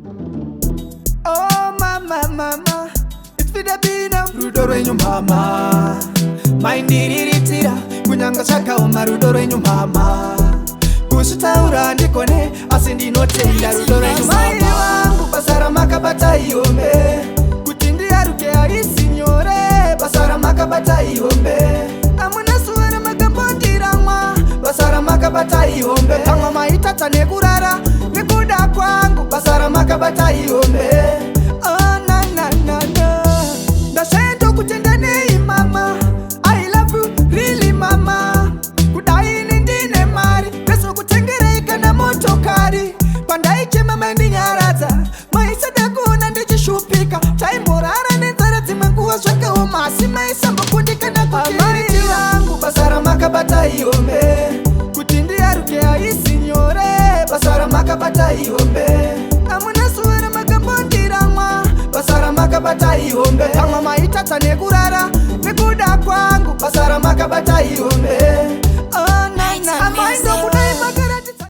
Oh mama mama, it's for the bina rudoro enyu mama. Maindiritira kunyanga chaka oma rudoro enyu mama. Kushitaura ndikone asi ndinotenda rudoro enyu mama. Basara makabata iombe kutindi aruke aisi nyore. Basara makabata iombe amuna suara makabondira mwa. Basara makabata iombe kama maitata nekurara nekuda kwangu. Basara makabata iombe. Oh na na na na, ndashendo kutenda nei mama. I love you really mama. Kudai nindine mari peso kutengereka na motokari. Pandaiche mama ndinyaradza maisa dakuna ndichishupika. Taimborara nenzara dzimanguva zvakaoma asi maisa mbokundika nakutiriti vangu. Basara makabata iombe kuti ndiaruke aisi nyore. Basara makabata iombe amuna suara makabondira mwa. Basara makabata iombe kama maitata nekurara nekuda kwangu. Basara makabata iombe.